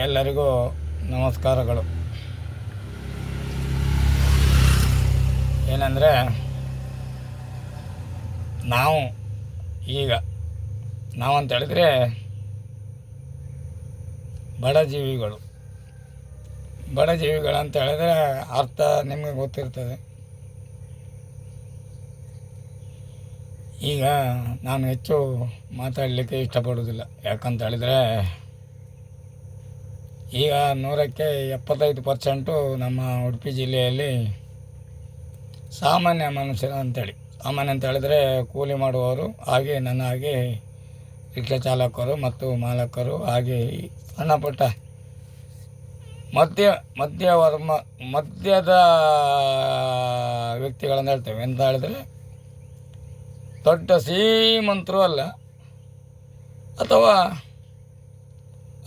ಎಲ್ಲರಿಗೂ ನಮಸ್ಕಾರಗಳು. ಏನಂದರೆ, ನಾವು ಈಗ ನಾವಂತ ಹೇಳಿದರೆ ಬಡಜೀವಿಗಳಂತ ಹೇಳಿದ್ರೆ ಅರ್ಥ ನಿಮಗೆ ಗೊತ್ತಿರ್ತದೆ. ಈಗ ನಾನು ಹೆಚ್ಚು ಮಾತಾಡಲಿಕ್ಕೆ ಇಷ್ಟಪಡೋದಿಲ್ಲ. ಯಾಕಂತ ಹೇಳಿದರೆ ಈಗ 100ಕ್ಕೆ 75% ನಮ್ಮ ಉಡುಪಿ ಜಿಲ್ಲೆಯಲ್ಲಿ ಸಾಮಾನ್ಯ ಮನುಷ್ಯರು ಅಂತೇಳಿ, ಸಾಮಾನ್ಯ ಅಂತ ಹೇಳಿದರೆ ಕೂಲಿ ಮಾಡುವವರು, ಹಾಗೆ ನನ್ನ ಹಾಗೆ ರಿಕ್ಷಾ ಚಾಲಕರು ಮತ್ತು ಮಾಲಕರು, ಹಾಗೆ ಸಣ್ಣ ಪುಟ್ಟ ಮಧ್ಯದ ವ್ಯಕ್ತಿಗಳನ್ನು ಹೇಳ್ತೇವೆ. ಅಂತ ಹೇಳಿದ್ರೆ ದೊಡ್ಡ ಶ್ರೀಮಂತರು ಅಲ್ಲ, ಅಥವಾ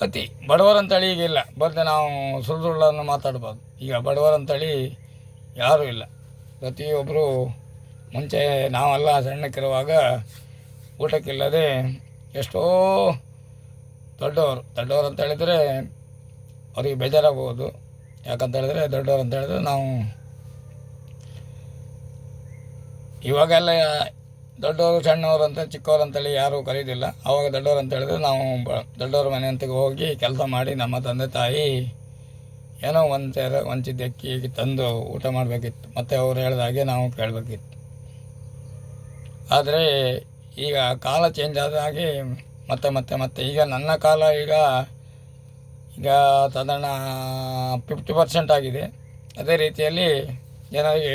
ಅತಿ ಬಡವರಂತೇಳಿ ಈಗ ಇಲ್ಲ. ಬರ್ತೇ ನಾವು ಸುಳ್ಳುಗಳನ್ನು ಮಾತಾಡ್ಬೋದು. ಈಗ ಬಡವರಂತೇಳಿ ಯಾರೂ ಇಲ್ಲ. ಪ್ರತಿಯೊಬ್ಬರು ಮುಂಚೆ ನಾವೆಲ್ಲ ಸಣ್ಣಕ್ಕಿರುವಾಗ ಊಟಕ್ಕಿಲ್ಲದೆ ಎಷ್ಟೋ ದೊಡ್ಡವರು ಅಂತ ಹೇಳಿದರೆ ಅವ್ರಿಗೆ ಬೇಜಾರಾಗ್ಬೋದು. ಯಾಕಂತ ಹೇಳಿದ್ರೆ ದೊಡ್ಡವರು ಅಂತ ಹೇಳಿದ್ರೆ ನಾವು ಇವಾಗೆಲ್ಲ ದೊಡ್ಡವರು ಸಣ್ಣವರು ಅಂತ ಚಿಕ್ಕವರು ಅಂತೇಳಿ ಯಾರೂ ಕರೀದಿಲ್ಲ. ಆವಾಗ ದೊಡ್ಡವರು ಅಂತ ಹೇಳಿದ್ರೆ ನಾವು ದೊಡ್ಡವ್ರ ಮನೆ ಅಂತ ಹೋಗಿ ಕೆಲಸ ಮಾಡಿ ನಮ್ಮ ತಂದೆ ತಾಯಿ ಏನೋ ಒಂಚಿದ್ದ ಅಕ್ಕಿ ತಂದು ಊಟ ಮಾಡಬೇಕಿತ್ತು, ಮತ್ತು ಅವ್ರು ಹೇಳಿದ ಹಾಗೆ ನಾವು ಕೇಳಬೇಕಿತ್ತು. ಆದರೆ ಈಗ ಕಾಲ ಚೇಂಜ್ ಆದ ಹಾಗೆ ಮತ್ತೆ ಈಗ ನನ್ನ ಕಾಲ ಈಗ ಸಾಧಾರಣ 50% ಆಗಿದೆ. ಅದೇ ರೀತಿಯಲ್ಲಿ ಜನರಿಗೆ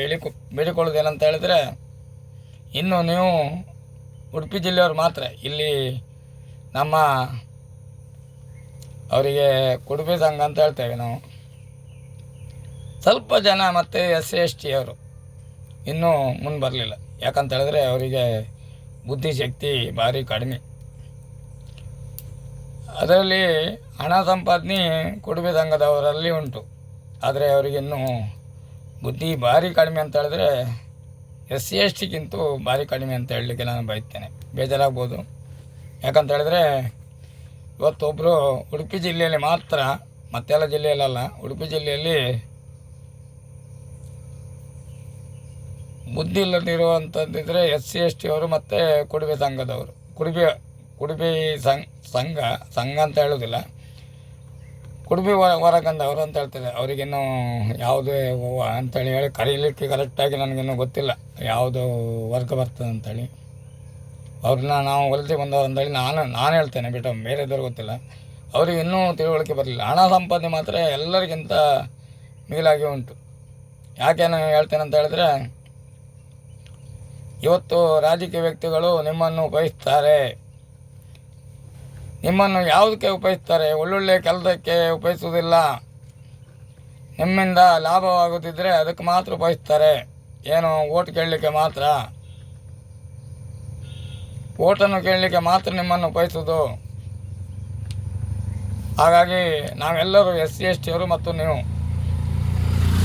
ಬೇಡಿಕೊಳ್ಳೋದೇನಂತ ಹೇಳಿದರೆ, ಇನ್ನು ನೀವು ಉಡುಪಿ ಜಿಲ್ಲೆಯವರು ಮಾತ್ರ ಇಲ್ಲಿ ನಮ್ಮ ಅವರಿಗೆ ಕುಡುಬಿ ಸಂಘ ಅಂತ ಹೇಳ್ತೇವೆ ನಾವು, ಸ್ವಲ್ಪ ಜನ ಮತ್ತು SC/ST ಅವರು ಇನ್ನೂ ಮುಂದೆ ಬರಲಿಲ್ಲ. ಯಾಕಂತ ಹೇಳಿದ್ರೆ ಅವರಿಗೆ ಬುದ್ಧಿಶಕ್ತಿ ಭಾರಿ ಕಡಿಮೆ. ಅದರಲ್ಲಿ ಹಣ ಸಂಪಾದನೆ ಕುಡುಬಿ ಸಂಘದವರಲ್ಲಿ ಉಂಟು, ಆದರೆ ಅವರಿಗಿನ್ನೂ ಬುದ್ಧಿ ಭಾರಿ ಕಡಿಮೆ ಅಂತ ಹೇಳಿದ್ರೆ SC/STಗಿಂತೂ ಭಾರಿ ಕಡಿಮೆ ಅಂತ ಹೇಳಲಿಕ್ಕೆ ನಾನು ಬಯಸ್ತೇನೆ. ಬೇಜಾರಾಗ್ಬೋದು. ಯಾಕಂತ ಹೇಳಿದ್ರೆ ಇವತ್ತೊಬ್ಬರು ಉಡುಪಿ ಜಿಲ್ಲೆಯಲ್ಲಿ ಮಾತ್ರ, ಮತ್ತೆಲ್ಲ ಜಿಲ್ಲೆಯಲ್ಲ, ಉಡುಪಿ ಜಿಲ್ಲೆಯಲ್ಲಿ ಬುದ್ಧಿ ಇಲ್ಲದಿರುವಂಥದ್ದಿದ್ದರೆ SC/ST ಅವರು ಮತ್ತು ಕುಡುಬಿ ಸಂಘದವರು. ಕುಡುಬಿ ಸಂಘ ಅಂತ ಹೇಳೋದಿಲ್ಲ, ಕುಡುಬಿ ಹೊರಗಂದವರು ಅಂತ ಹೇಳ್ತಾರೆ. ಅವರಿಗಿನ್ನೂ ಯಾವುದೇ ಅಂತೇಳಿ ಕರೀಲಿಕ್ಕೆ ಕರೆಕ್ಟಾಗಿ ನನಗಿನ್ನೂ ಗೊತ್ತಿಲ್ಲ ಯಾವುದು ವರ್ಗ ಬರ್ತದೆ ಅಂಥೇಳಿ. ಅವ್ರನ್ನ ನಾವು ಹೊಲಿಸಿ ಬಂದವರು ಅಂತೇಳಿ ನಾನು ಹೇಳ್ತೇನೆ, ಬಿಟ್ಟು ಬೇರೆದವ್ರು ಗೊತ್ತಿಲ್ಲ. ಅವ್ರಿಗೆ ಇನ್ನೂ ತಿಳುವಳಿಕೆ ಬರಲಿಲ್ಲ. ಹಣ ಸಂಪಾದನೆ ಮಾತ್ರ ಎಲ್ಲರಿಗಿಂತ ಮಿಗಿಲಾಗಿ ಉಂಟು. ಯಾಕೆ ನಾನು ಹೇಳ್ತೇನೆ ಅಂತ ಹೇಳಿದ್ರೆ, ಇವತ್ತು ರಾಜಕೀಯ ವ್ಯಕ್ತಿಗಳು ನಿಮ್ಮನ್ನು ಉಪಯೋಗಿಸ್ತಾರೆ. ನಿಮ್ಮನ್ನು ಯಾವುದಕ್ಕೆ ಉಪಯೋಗಿಸ್ತಾರೆ? ಒಳ್ಳೊಳ್ಳೆ ಕೆಲಸಕ್ಕೆ ಉಪಯೋಗಿಸುವುದಿಲ್ಲ. ನಿಮ್ಮಿಂದ ಲಾಭವಾಗುತ್ತಿದ್ದರೆ ಅದಕ್ಕೆ ಮಾತ್ರ ಉಪಯೋಗಿಸ್ತಾರೆ. ಏನು ಓಟ್ ಕೇಳಲಿಕ್ಕೆ ಮಾತ್ರ, ಓಟನ್ನು ಕೇಳಲಿಕ್ಕೆ ಮಾತ್ರ ನಿಮ್ಮನ್ನು ಉಪಯೋಗಿಸೋದು. ಹಾಗಾಗಿ ನಾವೆಲ್ಲರೂ SC/ST ಅವರು ಮತ್ತು ನೀವು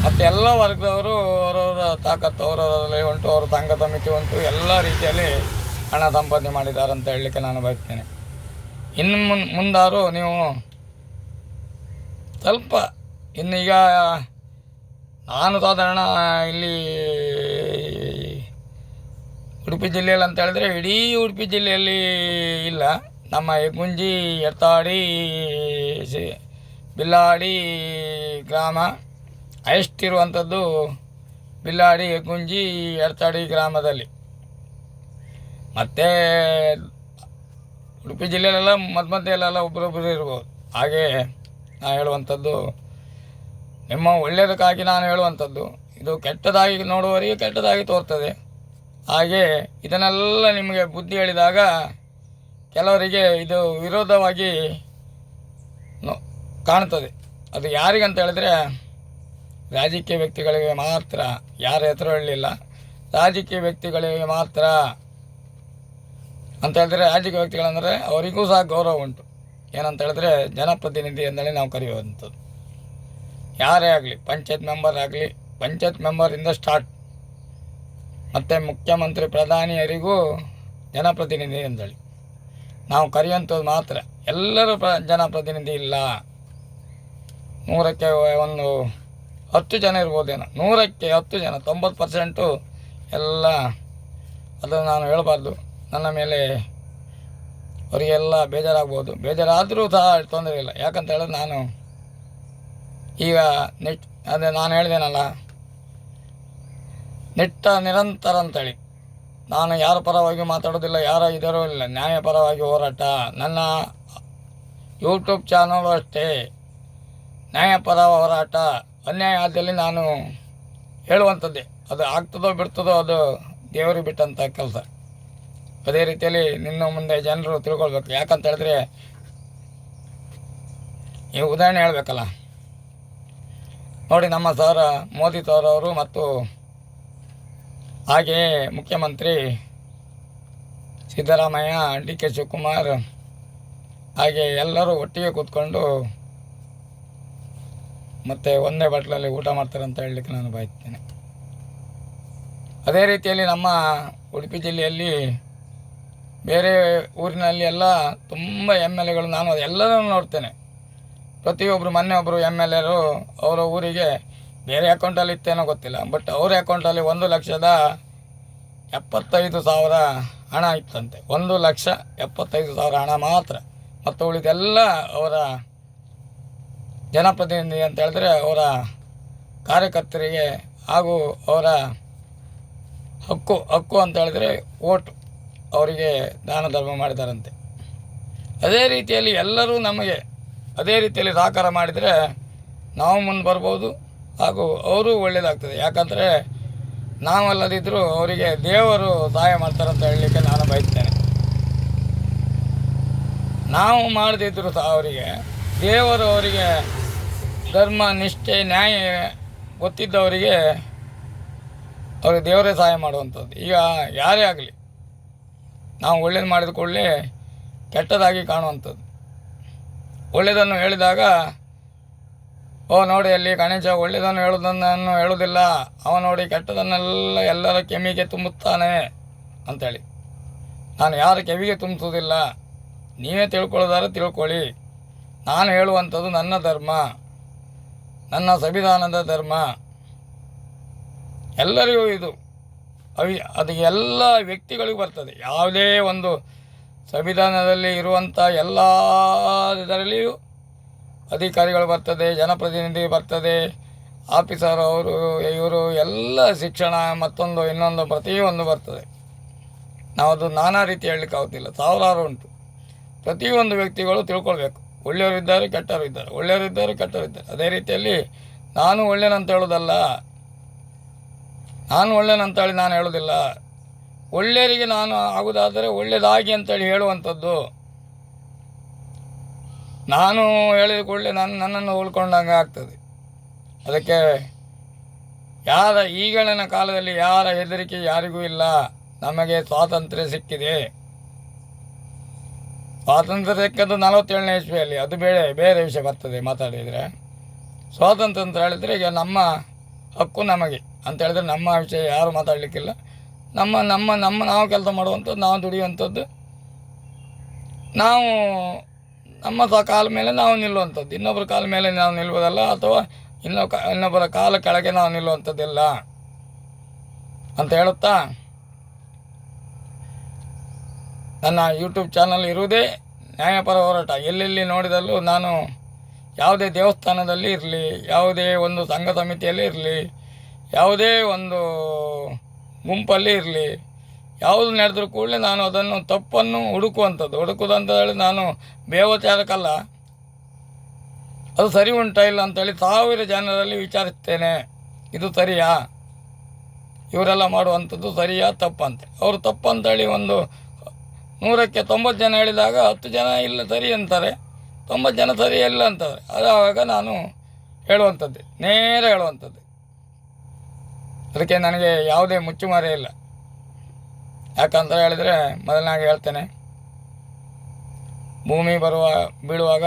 ಮತ್ತು ಎಲ್ಲ ವರ್ಗದವರು ಅವರವರ ತಾಕತ್ತು ಅವರವರಲ್ಲಿ ಉಂಟು, ಅವರ ಸಂಘ ಸಮಿತಿ ಉಂಟು, ಎಲ್ಲ ರೀತಿಯಲ್ಲಿ ಹಣ ಸಂಪಾದನೆ ಮಾಡಿದ್ದಾರೆ ಅಂತ ಹೇಳಲಿಕ್ಕೆ ನಾನು ಬಯಸ್ತೇನೆ. ಇನ್ನು ಮುಂದಾರು ನೀವು ಸ್ವಲ್ಪ ಇನ್ನೀಗ ನಾನು ಸಾಧಾರಣ ಇಲ್ಲಿ ಉಡುಪಿ ಜಿಲ್ಲೆಯಲ್ಲಿ ಅಂತ ಹೇಳಿದ್ರೆ ಇಡೀ ಉಡುಪಿ ಜಿಲ್ಲೆಯಲ್ಲಿ ಇಲ್ಲ. ನಮ್ಮ ಹೆಗ್ಗುಂಜಿ, ಎರ್ತಾಡಿ, ಬಿಲ್ಲಾಡಿ ಗ್ರಾಮ ಹೈಯೆಸ್ಟ್ ಇರುವಂಥದ್ದು ಬಿಲ್ಲಾಡಿ, ಹೆಗ್ಗುಂಜಿ, ಎರ್ತಾಡಿ ಗ್ರಾಮದಲ್ಲಿ. ಮತ್ತು ಉಡುಪಿ ಜಿಲ್ಲೆಯಲ್ಲೆಲ್ಲ ಮಧ್ಯೆಯಲ್ಲೆಲ್ಲ ಒಬ್ಬರೊಬ್ಬರು ಇರ್ಬೋದು. ಹಾಗೆ ನಾನು ಹೇಳುವಂಥದ್ದು ನಿಮ್ಮ ಒಳ್ಳೆಯದಕ್ಕಾಗಿ ನಾನು ಹೇಳುವಂಥದ್ದು. ಇದು ಕೆಟ್ಟದಾಗಿ ನೋಡುವವರಿಗೆ ಕೆಟ್ಟದಾಗಿ ತೋರ್ತದೆ. ಹಾಗೆ ಇದನ್ನೆಲ್ಲ ನಿಮಗೆ ಬುದ್ಧಿ ಹೇಳಿದಾಗ ಕೆಲವರಿಗೆ ಇದು ವಿರೋಧವಾಗಿ ಕಾಣ್ತದೆ. ಅದು ಯಾರಿಗಂತ ಹೇಳಿದ್ರೆ ರಾಜಕೀಯ ವ್ಯಕ್ತಿಗಳಿಗೆ ಮಾತ್ರ. ಯಾರ ಹೆಸರು ಹೇಳಲಿಲ್ಲ, ರಾಜಕೀಯ ವ್ಯಕ್ತಿಗಳಿಗೆ ಮಾತ್ರ ಅಂತ ಹೇಳಿದ್ರೆ. ರಾಜಕೀಯ ವ್ಯಕ್ತಿಗಳಂದರೆ ಅವರಿಗೂ ಸಹ ಗೌರವ ಉಂಟು. ಏನಂತ ಹೇಳಿದ್ರೆ ಜನಪ್ರತಿನಿಧಿ ಅಂತೇಳಿ ನಾವು ಕರೆಯುವಂಥದ್ದು. ಯಾರೇ ಆಗಲಿ, ಪಂಚಾಯತ್ ಮೆಂಬರ್ ಆಗಲಿ, ಪಂಚಾಯತ್ ಮೆಂಬರಿಂದ ಸ್ಟಾರ್ಟ್, ಮತ್ತು ಮುಖ್ಯಮಂತ್ರಿ ಪ್ರಧಾನಿಯರಿಗೂ ಜನಪ್ರತಿನಿಧಿ ಅಂತೇಳಿ ನಾವು ಕರೆಯುವಂಥದ್ದು ಮಾತ್ರ. ಎಲ್ಲರೂ ಜನಪ್ರತಿನಿಧಿ ಇಲ್ಲ. 100ಕ್ಕೆ ಒಂದು 10 ಜನ ಇರ್ಬೋದೇನೋ, 100ಕ್ಕೆ 10 ಜನ, 90% ಎಲ್ಲ ಅದನ್ನು ನಾನು ಹೇಳಬಾರ್ದು. ನನ್ನ ಮೇಲೆ ಅವರಿಗೆಲ್ಲ ಬೇಜಾರಾಗ್ಬೋದು. ಬೇಜಾರಾದರೂ ಸಹ ತೊಂದರೆ ಇಲ್ಲ. ಯಾಕಂತ ಹೇಳಿದ್ರೆ ನಾನು ಈಗ ಅದೇ ನಾನು ಹೇಳಿದೆನಲ್ಲ, ನಿರಂತರ ಅಂತೇಳಿ ನಾನು ಯಾರ ಪರವಾಗಿ ಮಾತಾಡೋದಿಲ್ಲ, ಯಾರ ಇದರೂ ಇಲ್ಲ, ನ್ಯಾಯಪರವಾಗಿ ಹೋರಾಟ. ನನ್ನ ಯೂಟ್ಯೂಬ್ ಚಾನಲು ಅಷ್ಟೇ ನ್ಯಾಯಪರ ಹೋರಾಟ. ಅನ್ಯಾಯ ಆದಲ್ಲಿ ನಾನು ಹೇಳುವಂಥದ್ದೇ, ಅದು ಆಗ್ತದೋ ಬಿಡ್ತದೋ ಅದು ದೇವರಿಗೆ ಬಿಟ್ಟಂಥ ಕೆಲಸ. ಅದೇ ರೀತಿಯಲ್ಲಿ ನಿನ್ನ ಮುಂದೆ ಜನರು ತಿಳ್ಕೊಳ್ಬೇಕು. ಯಾಕಂತ ಹೇಳಿದ್ರೆ ಈ ಉದಾಹರಣೆ ಹೇಳಬೇಕಲ್ಲ ನೋಡಿ, ನಮ್ಮ ಸರ್ ಮೋದಿ ಸರ್ ಅವರು ಮತ್ತು ಹಾಗೆಯೇ ಮುಖ್ಯಮಂತ್ರಿ ಸಿದ್ದರಾಮಯ್ಯ, ಡಿ ಕೆ ಶಿವಕುಮಾರ್, ಹಾಗೆ ಎಲ್ಲರೂ ಒಟ್ಟಿಗೆ ಕೂತ್ಕೊಂಡು ಮತ್ತು ಒಂದೇ ಬಟ್ಲಲ್ಲಿ ಊಟ ಮಾಡ್ತಾರೆ ಅಂತ ಹೇಳಲಿಕ್ಕೆ ನಾನು ಬಯಸ್ತೇನೆ. ಅದೇ ರೀತಿಯಲ್ಲಿ ನಮ್ಮ ಉಡುಪಿ ಜಿಲ್ಲೆಯಲ್ಲಿ ಬೇರೆ ಊರಿನಲ್ಲಿ ಎಲ್ಲ ತುಂಬ MLAಗಳು ನಾನು ಎಲ್ಲರನ್ನು ನೋಡ್ತೇನೆ. ಪ್ರತಿಯೊಬ್ಬರು ಮೊನ್ನೆ ಒಬ್ಬರು MLAರು ಅವರ ಊರಿಗೆ ಬೇರೆ ಅಕೌಂಟಲ್ಲಿ ಇತ್ತೇನೋ ಗೊತ್ತಿಲ್ಲ, ಬಟ್ ಅವರ ಅಕೌಂಟಲ್ಲಿ 1,75,000 ಹಣ ಇತ್ತಂತೆ. 1,75,000 ಹಣ ಮಾತ್ರ. ಮತ್ತು ಉಳಿದೆಲ್ಲ ಅವರ ಜನಪ್ರತಿನಿಧಿ ಅಂತ ಹೇಳಿದ್ರೆ ಅವರ ಕಾರ್ಯಕರ್ತರಿಗೆ ಹಾಗೂ ಅವರ ಹಕ್ಕು ಅಂತ ಹೇಳಿದ್ರೆ ಓಟು, ಅವರಿಗೆ ದಾನ ಧರ್ಮ ಮಾಡಿದಾರಂತೆ. ಅದೇ ರೀತಿಯಲ್ಲಿ ಎಲ್ಲರೂ ನಮಗೆ ಅದೇ ರೀತಿಯಲ್ಲಿ ಸಹಕಾರ ಮಾಡಿದರೆ ನಾವು ಮುಂದೆ ಬರ್ಬೋದು, ಹಾಗೂ ಅವರು ಒಳ್ಳೆಯದಾಗ್ತದೆ. ಯಾಕಂದರೆ ನಾವಲ್ಲದಿದ್ದರೂ ಅವರಿಗೆ ದೇವರು ಸಹಾಯ ಮಾಡ್ತಾರಂತ ಹೇಳಲಿಕ್ಕೆ ನಾನು ಬಯಸ್ತೇನೆ. ನಾವು ಮಾಡದಿದ್ದರೂ ಸಹ ಅವರಿಗೆ ದೇವರು, ಅವರಿಗೆ ಧರ್ಮ ನಿಷ್ಠೆ ನ್ಯಾಯ ಗೊತ್ತಿದ್ದವರಿಗೆ ಅವ್ರಿಗೆ ದೇವರೇ ಸಹಾಯ ಮಾಡುವಂಥದ್ದು. ಈಗ ಯಾರೇ ಆಗಲಿ ನಾವು ಒಳ್ಳೇದು ಮಾಡಿದ ಕೂಡಲೇ ಕೆಟ್ಟದಾಗಿ ಕಾಣುವಂಥದ್ದು. ಒಳ್ಳೆಯದನ್ನು ಹೇಳಿದಾಗ ನೋಡಿ ಅಲ್ಲಿ ಗಣೇಶ ಒಳ್ಳೆಯದನ್ನು ಹೇಳೋದನ್ನು ಹೇಳೋದಿಲ್ಲ, ಅವ ನೋಡಿ ಕೆಟ್ಟದನ್ನೆಲ್ಲ ಎಲ್ಲರ ಕೆಮ್ಮಿಗೆ ತುಂಬುತ್ತಾನೆ ಅಂಥೇಳಿ. ನಾನು ಯಾರ ಕೆವಿಗೆ ತುಂಬಿಸೋದಿಲ್ಲ, ನೀವೇ ತಿಳ್ಕೊಳ್ಳೋದಾದ್ರೆ ತಿಳ್ಕೊಳ್ಳಿ. ನಾನು ಹೇಳುವಂಥದ್ದು ನನ್ನ ಧರ್ಮ, ನನ್ನ ಸಂವಿಧಾನದ ಧರ್ಮ. ಎಲ್ಲರಿಗೂ ಇದು ಅದು ಎಲ್ಲ ವ್ಯಕ್ತಿಗಳಿಗೂ ಬರ್ತದೆ. ಯಾವುದೇ ಒಂದು ಸಂವಿಧಾನದಲ್ಲಿ ಇರುವಂಥ ಎಲ್ಲ ಇದರಲ್ಲಿಯೂ ಅಧಿಕಾರಿಗಳು ಬರ್ತದೆ, ಜನಪ್ರತಿನಿಧಿ ಬರ್ತದೆ, ಆಫೀಸರ್ ಅವರು ಇವರು ಎಲ್ಲ ಶಿಕ್ಷಣ ಮತ್ತೊಂದು ಇನ್ನೊಂದು ಪ್ರತಿಯೊಂದು ಬರ್ತದೆ. ನಾವು ಅದು ನಾನಾ ರೀತಿ ಹೇಳಲಿಕ್ಕೆ ಆಗೋದಿಲ್ಲ, ಸಾವಿರಾರು ಉಂಟು. ಪ್ರತಿಯೊಂದು ವ್ಯಕ್ತಿಗಳು ತಿಳ್ಕೊಳ್ಬೇಕು. ಒಳ್ಳೆಯವರಿದ್ದಾರೆ, ಕೆಟ್ಟವರು ಇದ್ದಾರೆ, ಒಳ್ಳೆಯವರಿದ್ದಾರೆ, ಕೆಟ್ಟವರಿದ್ದಾರೆ. ಅದೇ ರೀತಿಯಲ್ಲಿ ನಾನು ಒಳ್ಳೆಯನಂತ ಹೇಳೋದಲ್ಲ, ನಾನು ಒಳ್ಳೆಯನಂತೇಳಿ ನಾನು ಹೇಳೋದಿಲ್ಲ. ಒಳ್ಳೆಯವರಿಗೆ ನಾನು ಆಗೋದಾದರೆ ಒಳ್ಳೆಯದಾಗಿ ಅಂತೇಳಿ ಹೇಳುವಂಥದ್ದು. ನಾನು ಹೇಳಿದ ಕೂಡಲೇ ನನ್ನನ್ನು ಉಳ್ಕೊಂಡಂಗೆ ಆಗ್ತದೆ. ಅದಕ್ಕೆ ಈಗಳಿನ ಕಾಲದಲ್ಲಿ ಯಾರ ಹೆದರಿಕೆ ಯಾರಿಗೂ ಇಲ್ಲ. ನಮಗೆ ಸ್ವಾತಂತ್ರ್ಯ ಸಿಕ್ಕಿದೆ. ಸ್ವಾತಂತ್ರ್ಯ ಸಿಕ್ಕದ್ದು 47ನೇ ಇಸ್ವಿಯಲ್ಲಿ, ಅದು ಬೇರೆ ವಿಷಯ ಬರ್ತದೆ ಮಾತಾಡಿದರೆ. ಸ್ವಾತಂತ್ರ್ಯ ಅಂತ ಹೇಳಿದರೆ ಈಗ ನಮ್ಮ ಹಕ್ಕು ನಮಗೆ ಅಂತ ಹೇಳಿದ್ರೆ ನಮ್ಮ ವಿಷಯ ಯಾರು ಮಾತಾಡಲಿಕ್ಕಿಲ್ಲ. ನಾವು ಕೆಲಸ ಮಾಡುವಂಥದ್ದು, ನಾವು ದುಡಿಯುವಂಥದ್ದು, ನಾವು ನಮ್ಮ ಕಾಲ ಮೇಲೆ ನಾವು ನಿಲ್ಲುವಂಥದ್ದು. ಇನ್ನೊಬ್ಬರ ಕಾಲ ಮೇಲೆ ನಾವು ನಿಲ್ಲುವುದಲ್ಲ, ಅಥವಾ ಇನ್ನೊಬ್ಬರ ಕಾಲ ಕೆಳಗೆ ನಾವು ನಿಲ್ಲುವಂಥದ್ದಿಲ್ಲ ಅಂತ ಹೇಳುತ್ತಾ ನನ್ನ ಯೂಟ್ಯೂಬ್ ಚಾನಲ್ ಇರುವುದೇ ನ್ಯಾಯಪರ ಹೋರಾಟ. ಎಲ್ಲೆಲ್ಲಿ ನೋಡಿದಲ್ಲೂ ನಾನು ಯಾವುದೇ ದೇವಸ್ಥಾನದಲ್ಲಿ ಇರಲಿ, ಯಾವುದೇ ಒಂದು ಸಂಘ ಸಮಿತಿಯಲ್ಲಿ ಇರಲಿ, ಯಾವುದೇ ಒಂದು ಗುಂಪಲ್ಲಿ ಇರಲಿ, ಯಾವುದು ನಡೆದರೂ ಕೂಡಲೇ ನಾನು ಅದನ್ನು ತಪ್ಪನ್ನು ಹುಡುಕುವುದಂತ ಹೇಳಿ ನಾನು ಬೇವಚಾರಕ್ಕಲ್ಲ, ಅದು ಸರಿ ಉಂಟಾ ಇಲ್ಲ ಅಂತೇಳಿ 1000 ಜನರಲ್ಲಿ ವಿಚಾರಿಸ್ತೇನೆ. ಇದು ಸರಿಯಾ, ಇವರೆಲ್ಲ ಮಾಡುವಂಥದ್ದು ಸರಿಯಾ ತಪ್ಪಂತೆ. ಅವರು ತಪ್ಪಂತೇಳಿ ಒಂದು 100ಕ್ಕೆ 90 ಜನ ಹೇಳಿದಾಗ 10 ಜನ ಇಲ್ಲ ಸರಿ ಅಂತಾರೆ, 90 ಜನ ಸರಿ ಇಲ್ಲ ಅಂತಾರೆ. ಆವಾಗ ನಾನು ಹೇಳುವಂಥದ್ದು, ನೇರ ಹೇಳುವಂಥದ್ದು. ಅದಕ್ಕೆ ನನಗೆ ಯಾವುದೇ ಮುಚ್ಚುಮರೆ ಇಲ್ಲ. ಯಾಕಂತ ಹೇಳಿದರೆ ಮೊದಲನಾಗಿ ಹೇಳ್ತೇನೆ, ಭೂಮಿ ಬೀಳುವಾಗ